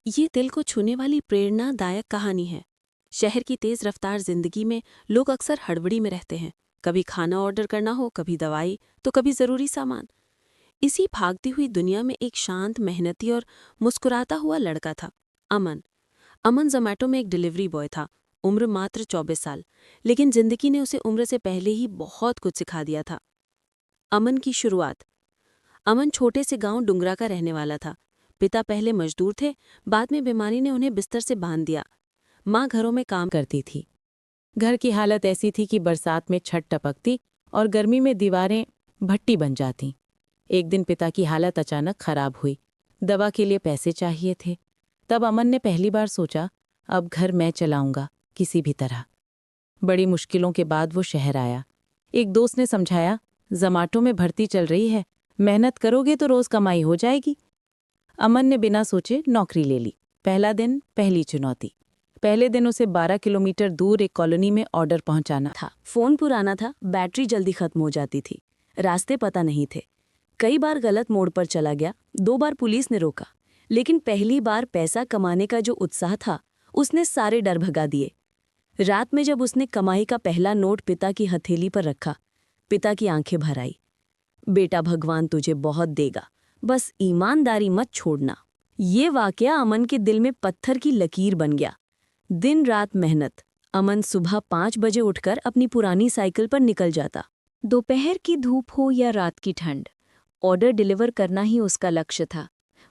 ये दिल को छूने वाली प्रेरणादायक कहानी है। शहर की तेज रफ्तार जिंदगी में लोग अक्सर हड़बड़ी में रहते हैं। कभी खाना ऑर्डर करना हो, कभी दवाई, तो कभी जरूरी सामान। इसी भागती हुई दुनिया में एक शांत, मेहनती और मुस्कुराता हुआ लड़का था, अमन। अमन जोमैटो में एक डिलीवरी बॉय था। उम्र मात्र 24 साल, लेकिन जिंदगी ने उसे उम्र से पहले ही बहुत कुछ सिखा दिया था। अमन की शुरुआत। अमन छोटे से गांव डुंगरा का रहने वाला था। पिता पहले मजदूर थे, बाद में बीमारी ने उन्हें बिस्तर से बांध दिया। माँ घरों में काम करती थी। घर की हालत ऐसी थी कि बरसात में छत टपकती और गर्मी में दीवारें भट्टी बन जातीं। एक दिन पिता की हालत अचानक खराब हुई। दवा के लिए पैसे चाहिए थे। तब अमन ने पहली बार सोचा, अब घर मैं चलाऊंगा, किसी भी तरह। बड़ी मुश्किलों के बाद वो शहर आया। एक दोस्त ने समझाया, ज़ोमैटो में भर्ती चल रही है, मेहनत करोगे तो रोज़ कमाई हो जाएगी। अमन ने बिना सोचे नौकरी ले ली। पहला दिन, पहली चुनौती। पहले दिन उसे 12 किलोमीटर दूर एक कॉलोनी में ऑर्डर पहुंचाना था। फोन पुराना था, बैटरी जल्दी खत्म हो जाती थी। रास्ते पता नहीं थे। कई बार गलत मोड़ पर चला गया, 2 बार पुलिस ने रोका। लेकिन पहली बार पैसा कमाने का जो उत्साह था, उसने सारे डर भगा दिए। रात में जब उसने कमाई का पहला नोट पिता की हथेली पर रखा, पिता की आंखें भर आई। बेटा, भगवान तुझे बहुत देगा, बस ईमानदारी मत छोड़ना। ये वाकया अमन के दिल में पत्थर की लकीर बन गया। दिन रात मेहनत। अमन सुबह 5 बजे उठकर अपनी पुरानी साइकिल पर निकल जाता। दोपहर की धूप हो या रात की ठंड, ऑर्डर डिलीवर करना ही उसका लक्ष्य था।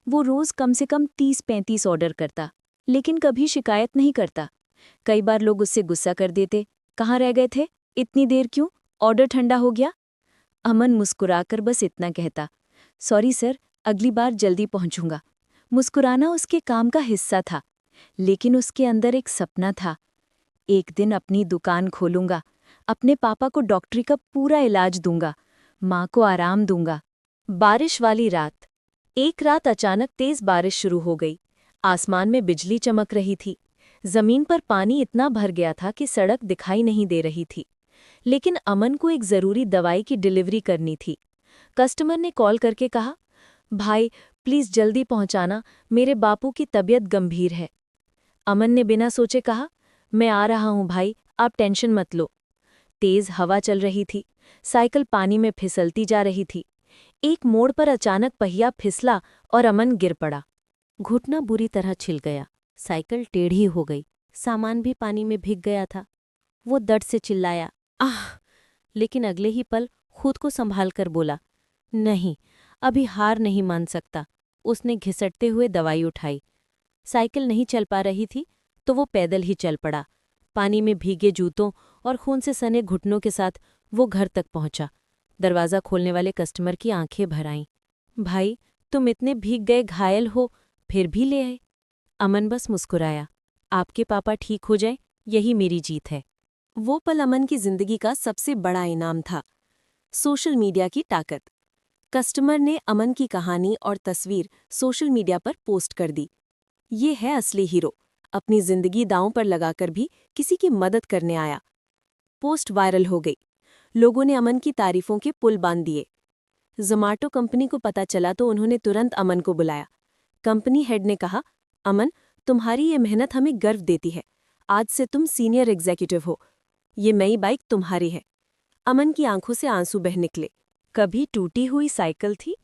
वो रोज कम से कम 30-35 ऑर्डर करता, लेकिन कभी शिकायत नहीं करता। कई बार लोग उससे गुस्सा कर देते, कहाँ रह गए थे, इतनी देर क्यों, ऑर्डर ठंडा हो गया। अमन मुस्कुराकर बस इतना कहता, सॉरी सर, अगली बार जल्दी पहुंचूंगा। मुस्कुराना उसके काम का हिस्सा था, लेकिन उसके अंदर एक सपना था। एक दिन अपनी दुकान खोलूंगा, अपने पापा को डॉक्टरी का पूरा इलाज दूंगा, माँ को आराम दूंगा। बारिश वाली रात। एक रात अचानक तेज बारिश शुरू हो गई। आसमान में बिजली चमक रही थी। जमीन पर पानी इतना भर गया था कि सड़क दिखाई नहीं दे रही थी। लेकिन अमन को एक जरूरी दवाई की डिलीवरी करनी थी। कस्टमर ने कॉल करके कहा, भाई प्लीज जल्दी पहुंचाना, मेरे बापू की तबीयत गंभीर है। अमन ने बिना सोचे कहा, मैं आ रहा हूं भाई, आप टेंशन मत लो। तेज हवा चल रही थी। साइकिल पानी में फिसलती जा रही थी। एक मोड़ पर अचानक पहिया फिसला और अमन गिर पड़ा। घुटना बुरी तरह छिल गया। साइकिल टेढ़ी हो गई। सामान भी पानी में भीग गया था। वो दर्द से चिल्लाया, आह! लेकिन अगले ही पल खुद को संभाल कर बोला, नहीं, अभी हार नहीं मान सकता। उसने घिसटते हुए दवाई उठाई। साइकिल नहीं चल पा रही थी तो वो पैदल ही चल पड़ा। पानी में भीगे जूतों और खून से सने घुटनों के साथ वो घर तक पहुंचा। दरवाज़ा खोलने वाले कस्टमर की आंखें भर आईं। भाई, तुम इतने भीग गए घायल हो, फिर भी ले आए। अमन बस मुस्कुराया। आपके पापा ठीक हो जाएं, यही मेरी जीत है। वो पल अमन की जिंदगी का सबसे बड़ा इनाम था। सोशल मीडिया की ताकत। कस्टमर ने अमन की कहानी और तस्वीर सोशल मीडिया पर पोस्ट कर दी। ये है असली हीरो, अपनी जिंदगी दांव पर लगाकर भी किसी की मदद करने आया। पोस्ट वायरल हो गई। लोगों ने अमन की तारीफों के पुल बांध दिए। ज़ोमैटो कंपनी को पता चला तो उन्होंने तुरंत अमन को बुलाया। कंपनी हेड ने कहा, अमन, तुम्हारी ये मेहनत हमें गर्व देती है। आज से तुम सीनियर एग्जीक्यूटिव हो। ये नई बाइक तुम्हारी है। अमन की आंखों से आंसू बह निकले। कभी टूटी हुई साइकिल थी,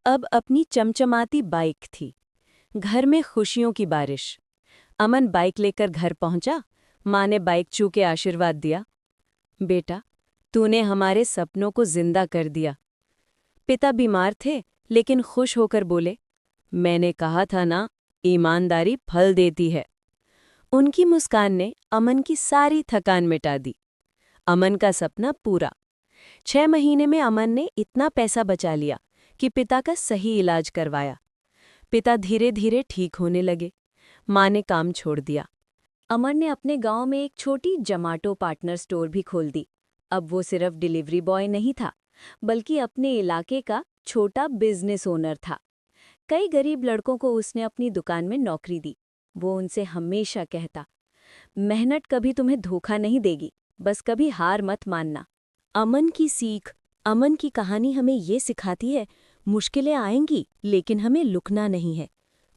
अब अपनी चमचमाती बाइक थी। घर में खुशियों की बारिश। अमन बाइक लेकर घर पहुंचा। माँ ने बाइक छू के आशीर्वाद दिया, बेटा, तूने हमारे सपनों को जिंदा कर दिया। पिता बीमार थे, लेकिन खुश होकर बोले, मैंने कहा था ना, ईमानदारी फल देती है। उनकी मुस्कान ने अमन की सारी थकान मिटा दी। अमन का सपना पूरा। 6 महीने में अमन ने इतना पैसा बचा लिया कि पिता का सही इलाज करवाया। पिता धीरे धीरे ठीक होने लगे। माँ ने काम छोड़ दिया। अमन ने अपने गांव में एक छोटी ज़ोमैटो पार्टनर स्टोर भी खोल दी। अब वो सिर्फ डिलीवरी बॉय नहीं था, बल्कि अपने इलाके का छोटा बिजनेस ओनर था। कई गरीब लड़कों को उसने अपनी दुकान में नौकरी दी। वो उनसे हमेशा कहता, मेहनत कभी तुम्हें धोखा नहीं देगी, बस कभी हार मत मानना। अमन की सीख। अमन की कहानी हमें ये सिखाती है, मुश्किलें आएंगी, लेकिन हमें लुकना नहीं है।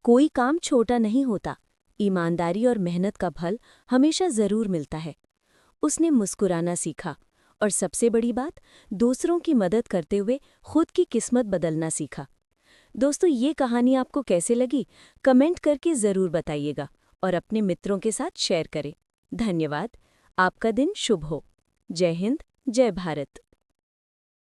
कोई काम छोटा नहीं होता। ईमानदारी और मेहनत का फल हमेशा जरूर मिलता है। उसने मुस्कुराना सीखा और सबसे बड़ी बात, दूसरों की मदद करते हुए खुद की किस्मत बदलना सीखा। दोस्तों, ये कहानी आपको कैसे लगी? कमेंट करके ज़रूर बताइएगा और अपने मित्रों के साथ शेयर करें। धन्यवाद। आपका दिन शुभ हो। जय हिंद, जय भारत।